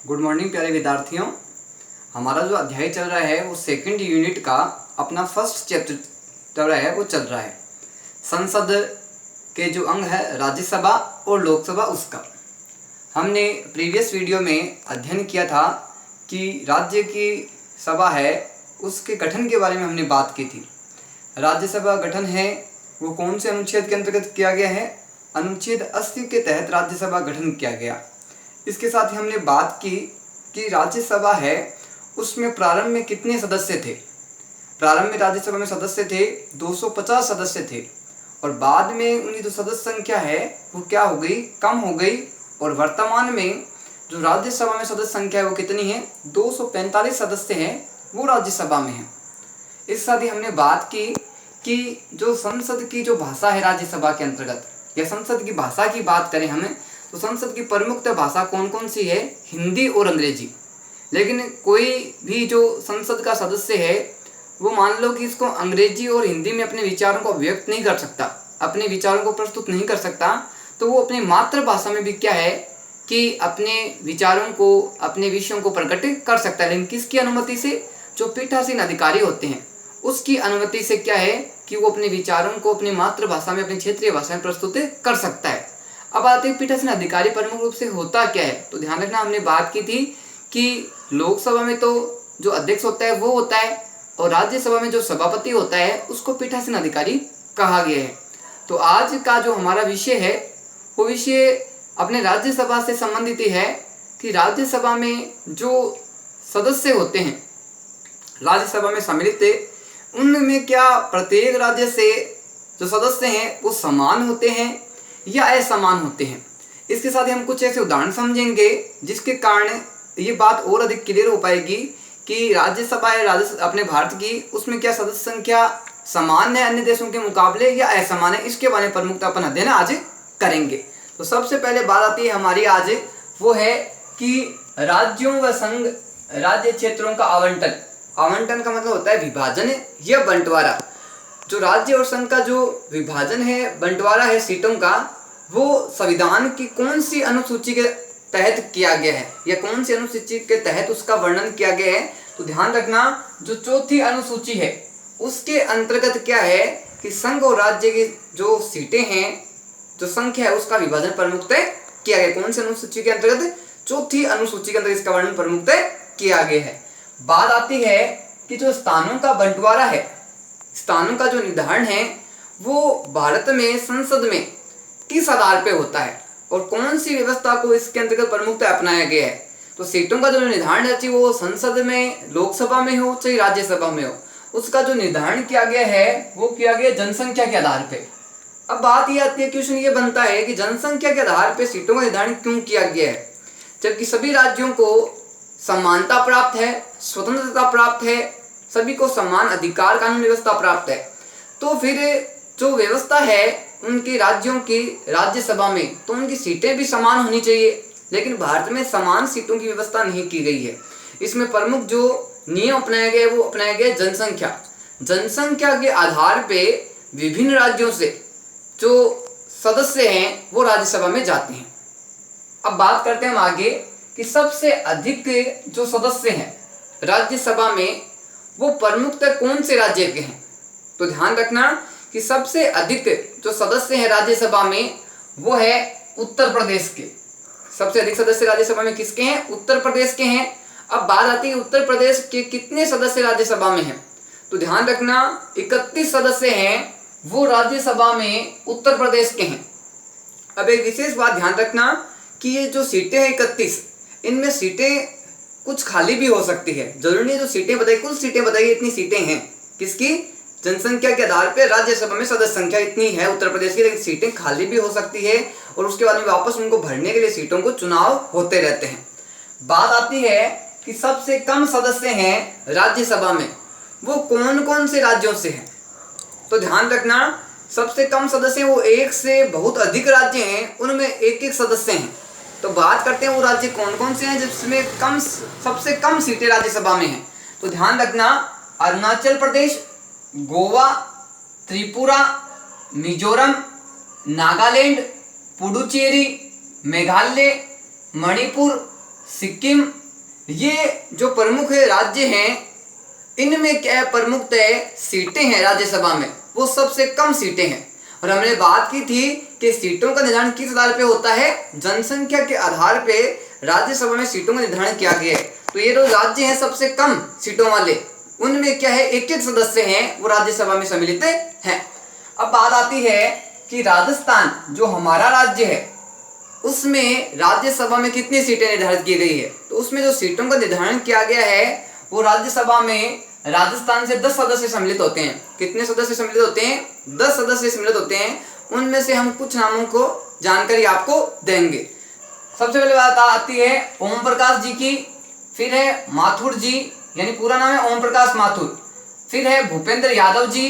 Good morning प्यारे विद्यार्थियों। हमारा जो अध्याय चल रहा है वो सेकंड यूनिट का अपना फर्स्ट चैप्टर चल रहा है, वो चल रहा है संसद के जो अंग है राज्यसभा और लोकसभा उसका। हमने प्रीवियस वीडियो में अध्ययन किया था कि राज्य की सभा है उसके गठन के बारे में हमने बात की थी। राज्यसभा गठन है वो कौन से अनुच्छेद के अंतर्गत किया गया है? अनुच्छेद 80 के तहत राज्यसभा गठन किया गया। इसके साथ ही हमने बात की कि राज्यसभा है उसमें प्रारंभ में कितने सदस्य थे। प्रारंभ में राज्यसभा में सदस्य थे 250 सदस्य थे और बाद में उनकी जो सदस्य संख्या है वो क्या हो गई, कम हो गई और वर्तमान में जो राज्यसभा में सदस्य संख्या है वो कितनी है, 245 सदस्य हैं वो राज्यसभा में है। इस साथ ही हमने बात की कि जो संसद की जो भाषा है राज्यसभा के अंतर्गत या संसद की भाषा की बात करें हमें तो संसद की प्रमुख भाषा कौन कौन सी है? हिंदी और अंग्रेजी। लेकिन कोई भी जो संसद का सदस्य है वो मान लो कि इसको अंग्रेजी और हिंदी में अपने विचारों को व्यक्त नहीं कर सकता, अपने विचारों को प्रस्तुत नहीं कर सकता, तो वो अपनी मातृभाषा में भी क्या है कि अपने विचारों को, अपने विषयों को प्रकट कर सकता है। लेकिन किसकी अनुमति से? जो पीठासीन अधिकारी होते हैं उसकी अनुमति से क्या है कि वो अपने विचारों को अपनी मातृभाषा में, अपनी क्षेत्रीय भाषा में प्रस्तुत कर सकता है। अब आते हैं पीठासीन अधिकारी प्रमुख रूप से होता क्या है, तो ध्यान रखना हमने बात की थी कि लोकसभा में तो जो अध्यक्ष होता है वो होता है और राज्यसभा में जो सभापति होता है उसको पीठासीन अधिकारी कहा गया है। तो आज का जो हमारा विषय है वो विषय अपने राज्यसभा से संबंधित है कि राज्यसभा में जो सदस्य होते हैं, राज्यसभा में सम्मिलित थे, उनमें क्या प्रत्येक राज्य से जो सदस्य हैं वो समान होते हैं या असमान होते हैं। इसके साथ ही हम कुछ ऐसे उदाहरण समझेंगे जिसके कारण ये बात और अधिक क्लियर हो पाएगी कि राज्यसभा है अपने भारत की, उसमें क्या सदस्य संख्या समान है अन्य देशों के मुकाबले या असमान है। इसके बारे में प्रमुखता अपन अध्ययन आज करेंगे। तो सबसे पहले बात आती है हमारी आज, वो है कि राज्यों व संघ राज्य क्षेत्रों का आवंटन। आवंटन का मतलब होता है विभाजन या बंटवारा। जो राज्य और संघ का जो विभाजन है, बंटवारा है सीटों का, वो संविधान की कौन सी अनुसूची के तहत किया गया है या कौन सी अनुसूची के तहत उसका वर्णन किया गया है? तो ध्यान रखना जो चौथी अनुसूची है उसके अंतर्गत क्या है कि संघ और राज्य की जो सीटें हैं, जो संख्या है उसका विभाजन प्रमुखतः किया गया। कौन सी अनुसूची के अंतर्गत? चौथी अनुसूची के अंतर्गत इसका वर्णन प्रमुखतः किया गया है। बात आती है कि जो स्थानों का बंटवारा है, स्थानों का जो निर्धारण है वो भारत में संसद में किस आधार पे होता है और कौन सी व्यवस्था को इसके अंतर्गत प्रमुखता अपनाया गया है? तो सीटों का जो निर्धारण है चाहे वो संसद में, लोकसभा में हो चाहे राज्यसभा में हो, उसका जो निर्धारण किया गया है वो किया गया जनसंख्या के आधार पे। अब बात ये आती है, क्वेश्चन ये बनता है कि जनसंख्या के आधार पे सीटों का निर्धारण क्यों किया गया है जबकि सभी राज्यों को समानता प्राप्त है, स्वतंत्रता प्राप्त है, सभी को समान अधिकार कानून व्यवस्था प्राप्त है। तो फिर जो व्यवस्था है उनके राज्यों की राज्यसभा में तो उनकी सीटें भी समान होनी चाहिए, लेकिन भारत में समान सीटों की व्यवस्था नहीं की गई है। इसमें प्रमुख जो नियम अपनाया गया वो अपनाया गया जनसंख्या। जनसंख्या के आधार पे विभिन्न राज्यों से जो सदस्य हैं वो राज्यसभा में जाते हैं। अब बात करते हैं हम आगे कि सबसे अधिक जो सदस्य हैं राज्यसभा में वो प्रमुखतः कौन से राज्य के हैं? तो ध्यान रखना कि सबसे अधिक जो सदस्य हैं राज्यसभा में वो है उत्तर प्रदेश के। सबसे अधिक सदस्य राज्यसभा में किसके हैं? उत्तर प्रदेश के हैं। अब बात आती है उत्तर प्रदेश के कितने सदस्य राज्यसभा में हैं? तो ध्यान रखना 31 सदस्य हैं वो राज्यसभा में उत्तर प्रदेश के हैं। अब एक विशेष बात ध्यान रखना कि ये जो सीटें हैं 31, इनमें सीटें कुछ खाली भी हो सकती है। जरूरी नहीं जो सीटें बताई, कुल सीटें बताइए इतनी सीटें हैं किसकी? जनसंख्या के आधार पे राज्यसभा में सदस्य संख्या इतनी है उत्तर प्रदेश की, लेकिन सीटें खाली भी हो सकती है और उसके बाद में वापस उनको भरने के लिए सीटों को चुनाव होते रहते हैं। बात आती है कि सबसे कम सदस्य हैं राज्यसभा में वो कौन कौन से राज्यों से हैं? तो ध्यान रखना सबसे कम सदस्य वो एक से बहुत अधिक राज्य हैं उनमें एक एक सदस्य हैं। तो बात करते हैं वो राज्य कौन कौन से हैं जिसमें सबसे कम सीटें राज्यसभा में हैं। तो ध्यान रखना अरुणाचल प्रदेश, गोवा, त्रिपुरा, मिजोरम, नागालैंड, पुडुचेरी, मेघालय, मणिपुर, सिक्किम, ये जो प्रमुख राज्य हैं इनमें क्या है, प्रमुखतः सीटें हैं राज्यसभा में वो सबसे कम सीटें हैं। और हमने बात की थी कि सीटों का निर्धारण किस आधार पे होता है, जनसंख्या के आधार पे राज्यसभा में सीटों का निर्धारण किया गया है। तो ये जो राज्य हैं सबसे कम सीटों वाले, उनमें क्या है, एक एक सदस्य हैं वो राज्यसभा में सम्मिलित हैं। अब बात आती है कि राजस्थान जो हमारा राज्य है उसमें राज्यसभा में कितनी सीटें निर्धारित की गई है। तो उसमें जो सीटों का निर्धारण किया गया है वो राज्यसभा में राजस्थान से 10 सदस्य सम्मिलित होते हैं। कितने सदस्य सम्मिलित होते हैं, 10 सदस्य सम्मिलित होते हैं। उनमें से हम कुछ नामों को जानकारी आपको देंगे। सबसे पहले बात आती है ओम प्रकाश जी की, फिर है माथुर जी, यानी पूरा नाम है ओम प्रकाश माथुर, फिर है भूपेंद्र यादव जी,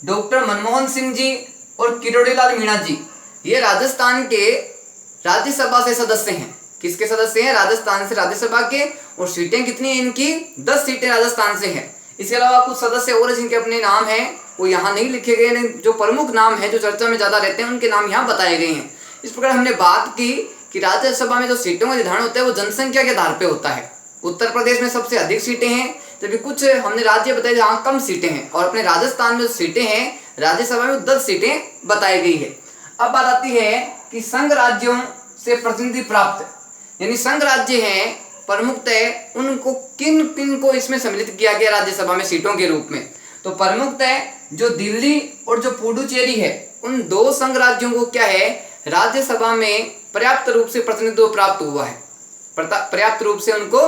डॉक्टर मनमोहन सिंह जी और किरोड़ीलाल मीणा जी। ये राजस्थान के राज्यसभा से सदस्य हैं। किसके सदस्य हैं, राजस्थान से राज्यसभा के। और सीटें कितनी हैं इनकी, 10 सीटें राजस्थान से हैं। इसके अलावा कुछ सदस्य और जिनके अपने नाम हैं वो यहाँ नहीं लिखे गए हैं। जो प्रमुख नाम है जो चर्चा में ज्यादा रहते हैं उनके नाम यहाँ बताए गए हैं। इस प्रकार हमने बात की कि राज्यसभा में जो सीटों का निर्धारण होता है वो जनसंख्या के आधार पर होता है। उत्तर प्रदेश में सबसे अधिक सीटें हैं, जबकि कुछ हमने राज्य बताए जहाँ कम सीटें हैं। और अपने राजस्थान में जो सीटें हैं राज्यसभा में 10 सीटें बताई गई है। अब बात आती है कि संघ राज्यों से प्रतिनिधि प्राप्त, यानी संघ राज्य हैं प्रमुखतः उनको किन किन को इसमें सम्मिलित किया गया राज्यसभा में सीटों के रूप में। तो प्रमुखतः जो दिल्ली और जो पुडुचेरी है उन 2 संघ राज्यों को क्या है, राज्यसभा में पर्याप्त रूप से प्रतिनिधित्व प्राप्त हुआ है, पर्याप्त रूप से उनको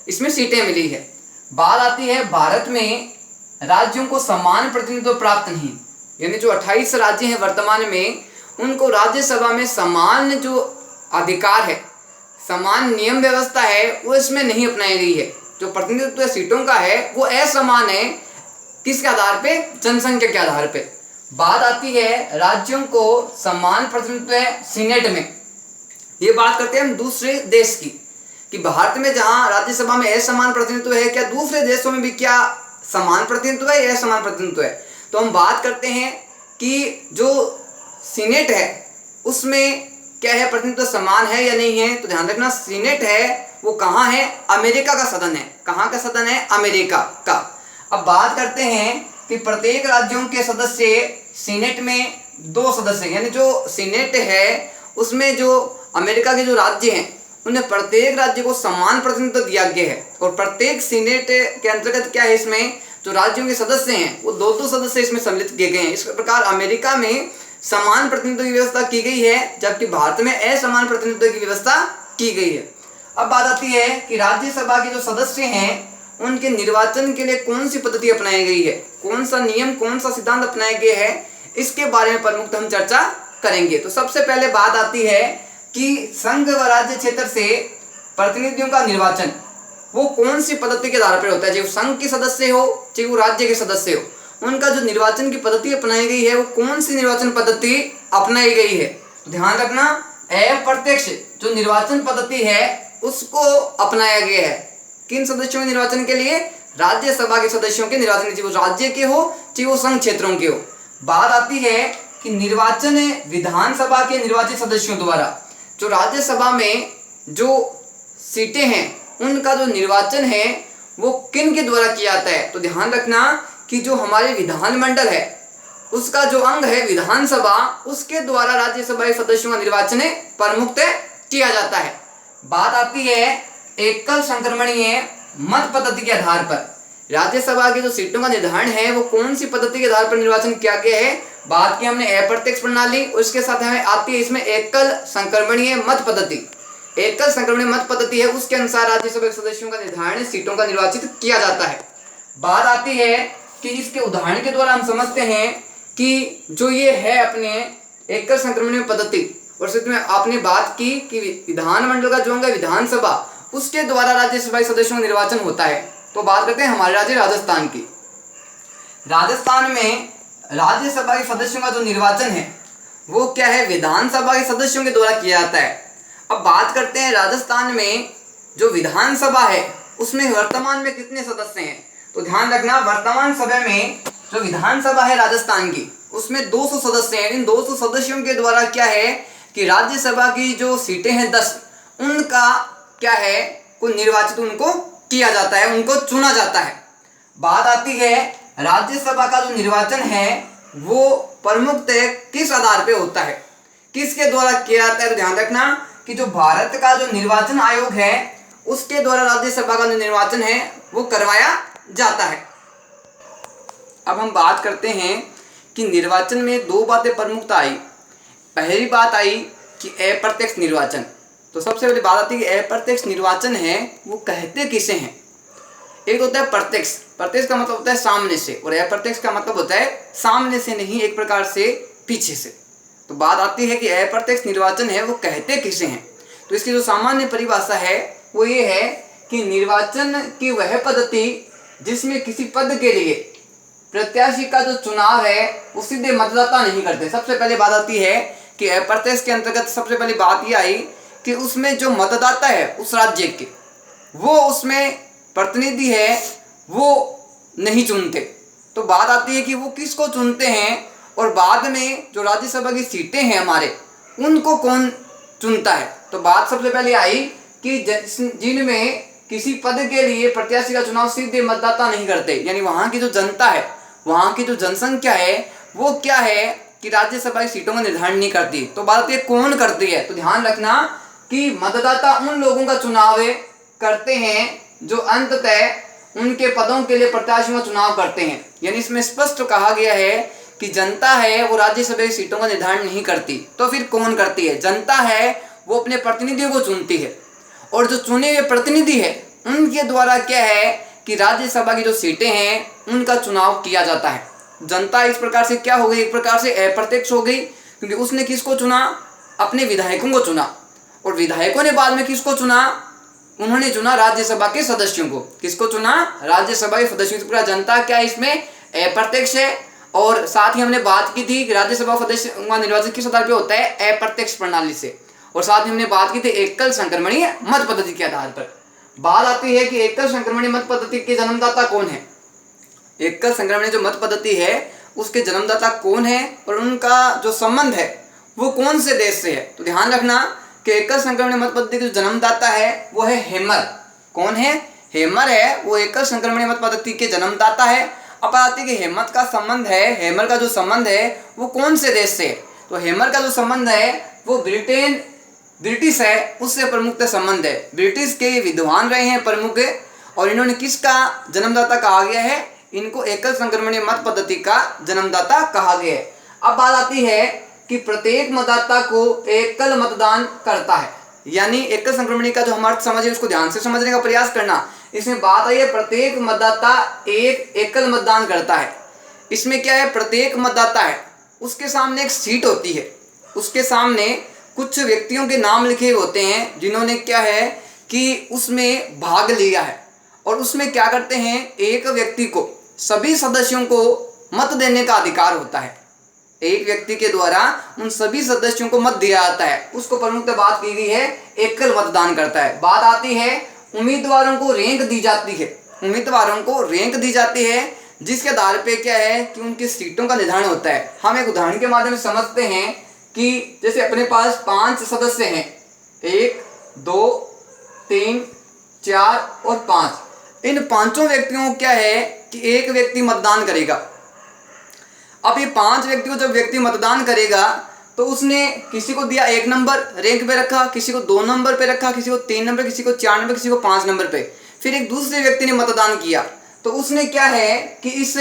इसमें सीटें मिली है। बात आती है भारत में राज्यों को समान प्रतिनिधित्व प्राप्त नहीं, यानी जो 28 राज्य हैं वर्तमान में उनको राज्यसभा में समान जो अधिकार है, समान नियम व्यवस्था है वो इसमें नहीं अपनाई गई है। जो प्रतिनिधित्व सीटों का है वो असमान है। किसके आधार पे, जनसंख्या के आधार पे। बात आती है राज्यों को समान प्रतिनिधित्व सीनेट में। ये बात करते हैं हम दूसरे देश की कि भारत में जहां राज्यसभा में असमान प्रतिनिधित्व है, क्या दूसरे देशों में भी क्या समान प्रतिनिधित्व है या असमान प्रतिनिधित्व है। तो हम बात करते हैं कि जो सीनेट है उसमें क्या है, प्रतिनिधित्व समान है या नहीं है। तो ध्यान रखना सीनेट है वो कहाँ है, अमेरिका का सदन है। कहाँ का सदन है, अमेरिका का। अब बात करते हैं कि प्रत्येक राज्यों के सदस्य सीनेट में 2 सदस्य, यानी जो सीनेट है उसमें जो अमेरिका के जो राज्य हैं उन्हें प्रत्येक राज्य को समान प्रतिनिधित्व दिया गया है। और प्रत्येक सीनेट के अंतर्गत क्या है, इसमें जो राज्यों के सदस्य हैं वो 2-2 सदस्य इसमें सम्मिलित किए गए हैं। इस प्रकार अमेरिका में समान प्रतिनिधित्व की व्यवस्था की गई है, जबकि भारत में असमान प्रतिनिधित्व की व्यवस्था की गई है। अब बात आती है कि राज्यसभा के जो सदस्य हैं उनके निर्वाचन के लिए कौन सी पद्धति अपनाई गई है, कौन सा नियम, कौन सा सिद्धांत अपनाया गया है, इसके बारे में प्रमुख हम चर्चा करेंगे। तो सबसे पहले बात आती है कि संघ व राज्य क्षेत्र से प्रतिनिधियों का निर्वाचन वो कौन सी पद्धति के आधार पर होता है। चाहे वो संघ के सदस्य हो चाहे वो राज्य के सदस्य हो, उनका जो निर्वाचन की पद्धति अपनाई गई है वो कौन सी निर्वाचन पद्धति अपनाई गई है। तो ध्यान रखना, अप्रत्यक्ष जो निर्वाचन पद्धति है उसको अपनाया गया है। किन सदस्यों के निर्वाचन के लिए, राज्यसभा के सदस्यों के निर्वाचन, चाहे वो राज्य के हो चाहे वो संघ क्षेत्रों के हो। बात आती है कि निर्वाचन विधानसभा के निर्वाचित सदस्यों द्वारा। जो राज्यसभा में जो सीटें हैं उनका जो निर्वाचन है वो किन के द्वारा किया जाता है। तो ध्यान रखना कि जो हमारे विधानमंडल है उसका जो अंग है विधानसभा, उसके द्वारा राज्यसभा के सदस्यों का निर्वाचन प्रमुखतः किया जाता है। बात आती है एकल संक्रमणीय मत पद्धति के आधार पर राज्यसभा की जो सीटों का निर्धारण है वो कौन सी पद्धति के आधार पर निर्वाचन किया गया है। बात की हमने अप्रत्यक्ष प्रणाली, उसके साथ हमें आती है इसमें एकल संक्रमणीय मत पद्धति। एकल संक्रमणीय मत पद्धति है उसके अनुसार राज्यसभा के सदस्यों का निर्धारण सीटों का निर्वाचित किया जाता है। बात आती है कि इसके उदाहरण के द्वारा हम समझते हैं कि जो ये है अपने एकल संक्रमणीय पद्धति, और इसमें आपने बात की कि विधानमंडल का जो अंग है विधानसभा, उसके द्वारा राज्यसभा के सदस्यों का निर्वाचन होता है। तो बात करते हैं हमारे राज्य राजस्थान की। राजस्थान में राज्यसभा के सदस्यों का जो निर्वाचन है वो क्या है, विधानसभा के सदस्यों के द्वारा किया जाता है। अब बात करते हैं राजस्थान में जो विधानसभा है उसमें वर्तमान में कितने सदस्य हैं। तो ध्यान रखना, वर्तमान समय में जो विधानसभा है राजस्थान की उसमें 200 सदस्य हैं। इन 200 सदस्यों के द्वारा क्या है कि राज्यसभा की जो सीटें हैं 10, उनका क्या है, को निर्वाचित उनको किया जाता है, उनको चुना जाता है। बात आती है राज्यसभा का जो निर्वाचन है वो प्रमुखतः किस आधार पे होता है, किसके द्वारा किया जाता है। तो ध्यान रखना कि जो भारत का जो निर्वाचन आयोग है उसके द्वारा राज्यसभा का जो निर्वाचन है वो करवाया जाता है। अब हम बात करते हैं कि निर्वाचन में दो बातें प्रमुखता आई। पहली बात आई कि अप्रत्यक्ष निर्वाचन। तो सबसे पहली बात आती है कि अप्रत्यक्ष निर्वाचन है वो कहते किसे हैं। एक होता है प्रत्यक्ष, प्रत्यक्ष का मतलब होता है सामने से, और अप्रत्यक्ष का मतलब होता है सामने से नहीं, एक प्रकार से पीछे से। तो बात आती है कि अप्रत्यक्ष निर्वाचन है वो कहते किसे हैं। तो इसकी जो सामान्य परिभाषा है वो ये है कि निर्वाचन की वह पद्धति जिसमें किसी पद के लिए प्रत्याशी का जो चुनाव है वो सीधे मतदाता नहीं करते। सबसे पहले बात आती है कि अप्रत्यक्ष के अंतर्गत सबसे पहली बात यह आई कि उसमें जो मतदाता है उस राज्य के, वो उसमें प्रतिनिधि है वो नहीं चुनते। तो बात आती है कि वो किसको चुनते हैं, और बाद में जो राज्यसभा की सीटें हैं हमारे उनको कौन चुनता है। तो बात सबसे पहले आई कि जिनमें किसी पद के लिए प्रत्याशी का चुनाव सीधे मतदाता नहीं करते, यानी वहाँ की जो जनता है, वहाँ की जो जनसंख्या है वो क्या है कि राज्यसभा की सीटों का निर्धारण नहीं करती। तो बात आती है कौन करती है। तो ध्यान रखना कि मतदाता उन लोगों का चुनाव करते हैं जो अंततः उनके पदों के लिए प्रत्याशियों का चुनाव करते हैं। यानी इसमें स्पष्ट कहा गया है कि जनता है वो राज्यसभा की सीटों का निर्धारण नहीं करती। तो फिर कौन करती है, जनता है वो अपने प्रतिनिधियों को चुनती है, और जो चुने हुए प्रतिनिधि है उनके द्वारा क्या है कि राज्यसभा की जो सीटें हैं उनका चुनाव किया जाता है। जनता इस प्रकार से क्या हो गई, एक प्रकार से अप्रत्यक्ष हो गई, क्योंकि उसने किसको चुना, अपने विधायकों को चुना, और विधायकों ने बाद में किसको चुना, उन्होंने चुना राज्यसभा के सदस्यों को। किसको चुना, राज्यसभा के सदस्यों। पूरा जनता क्या इसमें अप्रत्यक्ष है। और साथ ही हमने बात की थी कि राज्यसभा सदस्य का निर्वाचन किस आधार पर होता है, अप्रत्यक्ष प्रणाली से। और साथ ही हमने बात की थी एकल संक्रमणीय मत पद्धति के आधार पर। बात आती है कि एकल संक्रमणीय मत पद्धति के जन्मदाता कौन है। एकल संक्रमणीय जो मत पद्धति है उसके जन्मदाता कौन है, और उनका जो संबंध है वो कौन से देश से है। तो ध्यान रखना कि एकल संक्रमणीय मत पद्धति के जो जन्मदाता है वो है हेमर। कौन है, हेमर है वो एकल संक्रमणीय मत पद्धति के जन्मदाता है। अब आती है कि हेमर का संबंध है, हेमर का जो संबंध है वो कौन से देश से है। तो हेमर का जो संबंध है वो ब्रिटिश है, उससे प्रमुख संबंध है। ब्रिटिश के विद्वान रहे हैं प्रमुख, और इन्होंने किसका जन्मदाता कहा गया है, इनको एकल संक्रमणीय मत पद्धति का जन्मदाता कहा गया है। अब बात आती है कि प्रत्येक मतदाता को एकल मतदान करता है, यानी एकल संक्रमणीय का जो हम अर्थ समझे उसको ध्यान से समझने का प्रयास करना। इसमें बात आई है प्रत्येक मतदाता एक एकल मतदान करता है। इसमें क्या है, प्रत्येक मतदाता है उसके सामने एक सीट होती है, उसके सामने कुछ व्यक्तियों के नाम लिखे होते हैं जिन्होंने क्या है कि उसमें भाग लिया है, और उसमें क्या करते हैं, एक व्यक्ति को सभी सदस्यों को मत देने का अधिकार होता है। एक व्यक्ति के द्वारा उन सभी सदस्यों को मत दिया जाता है, उसको प्रमुखतः बात की गई है एकल मतदान करता है। बात आती है उम्मीदवारों को रैंक दी जाती है, उम्मीदवारों को रैंक दी जाती है जिसके आधार पे क्या है कि उनकी सीटों का निर्धारण होता है। हम एक उदाहरण के माध्यम से समझते हैं कि जैसे अपने पास 5 सदस्य हैं, 1 2 3 4 और 5। इन पांचों व्यक्तियों को क्या है कि एक व्यक्ति मतदान करेगा। अब ये 5 व्यक्तियों जब व्यक्ति मतदान करेगा तो उसने किसी को दिया 1 नंबर रैंक पे रखा, किसी को 2 नंबर पे रखा, किसी को 3 नंबर, किसी को 4 नंबर, किसी को 5 नंबर पे। फिर एक दूसरे व्यक्ति ने मतदान किया तो उसने क्या है कि इस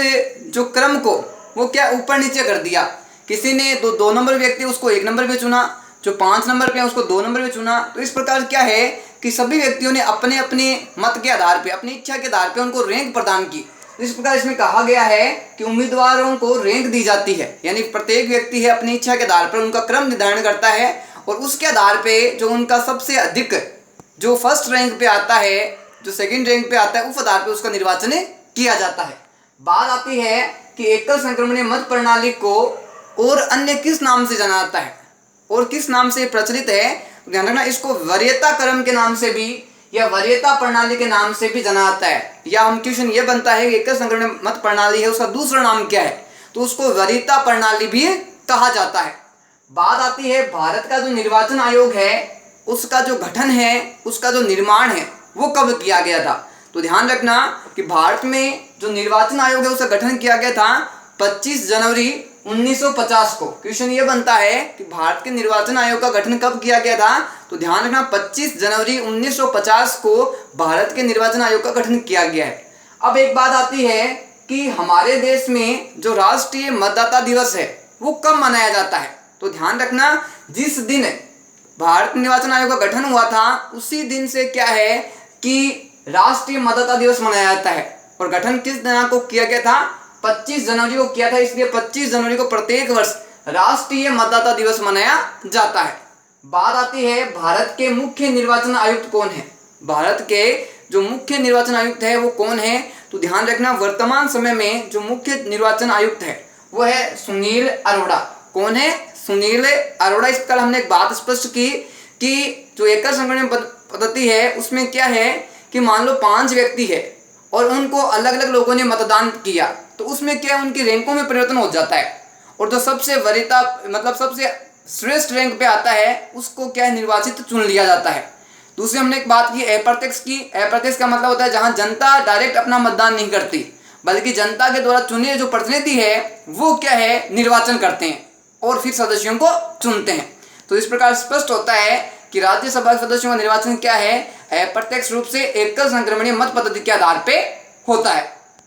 जो क्रम को वो क्या ऊपर नीचे कर दिया। किसी ने 2 नंबर व्यक्ति उसको 1 नंबर पे चुना, जो 5 नंबर पे उसको 2 नंबर पे चुना। तो इस प्रकार क्या है कि सभी व्यक्तियों ने अपने अपने मत के आधार पे, अपनी इच्छा के आधार पे उनको रैंक प्रदान की। इस प्रकार इसमें कहा गया है कि उम्मीदवारों को रैंक दी जाती है, यानी प्रत्येक व्यक्ति है अपनी इच्छा के आधार पर उनका क्रम निर्धारण करता है, और उसके आधार पे जो उनका सबसे अधिक जो फर्स्ट रैंक पे आता है, जो सेकंड रैंक पे आता है, उस आधार पे उसका निर्वाचन किया जाता है। बात आती है कि एकल संक्रमणीय मत प्रणाली को और अन्य किस नाम से जाना जाता है और किस नाम से प्रचलित है। ध्यान रखना, इसको वरीयता क्रम के नाम से भी या वरीयता प्रणाली के नाम से भी जाना जाता है। या हम क्वेश्चन ये बनता है कि एकल संक्रमणीय मत प्रणाली है उसका दूसरा नाम क्या है, तो उसको वरीयता प्रणाली भी कहा जाता है। बात आती है भारत का जो निर्वाचन आयोग है उसका जो गठन है, उसका जो निर्माण है वो कब किया गया था? तो ध्यान रखना कि भारत में जो निर्वाचन आयोग है उसका गठन किया गया था 25 जनवरी 1950 को। क्वेश्चन ये बनता है कि भारत के निर्वाचन आयोग का गठन कब किया गया था? तो ध्यान रखना 25 जनवरी 1950 को भारत के निर्वाचन आयोग का गठन किया गया है। अब एक बात आती है कि हमारे देश में जो राष्ट्रीय मतदाता दिवस है वो कब मनाया जाता है? तो ध्यान रखना जिस दिन भारत निर्वाचन आयोग का गठन हुआ था उसी दिन से क्या है कि राष्ट्रीय मतदाता दिवस मनाया जाता है। और गठन किस दिनांक को किया गया था? 25 जनवरी को किया था, इसलिए 25 जनवरी को प्रत्येक वर्ष राष्ट्रीय मतदाता दिवस मनाया जाता है। बात आती है भारत के मुख्य निर्वाचन आयुक्त कौन है? भारत के जो मुख्य निर्वाचन आयुक्त है वो कौन है? तो ध्यान रखना वर्तमान समय में जो मुख्य निर्वाचन आयुक्त है वो है सुनील अरोड़ा। कौन है? सुनील अरोड़ा। इस पर हमने एक बात स्पष्ट की कि जो एकल संगठन पद्धति है उसमें क्या है कि मान लो 5 व्यक्ति है और उनको अलग अलग लोगों ने मतदान किया तो उसमें क्या है उनकी रैंकों में परिवर्तन हो जाता है और जो सबसे वरीयता मतलब सबसे श्रेष्ठ रैंक पे आता है उसको क्या है निर्वाचित चुन लिया जाता है। दूसरी हमने एक बात की अप्रत्यक्ष की। अप्रत्यक्ष का मतलब होता है जहां जनता डायरेक्ट अपना मतदान नहीं करती बल्कि जनता के द्वारा चुने जो प्रतिनिधि है वो क्या है निर्वाचन करते हैं और फिर सदस्यों को चुनते हैं। तो इस प्रकार स्पष्ट होता है कि राज्यसभा के सदस्यों का निर्वाचन क्या है अप्रत्यक्ष रूप से एकल संक्रमणीय मत पद्धति के आधार पे होता है।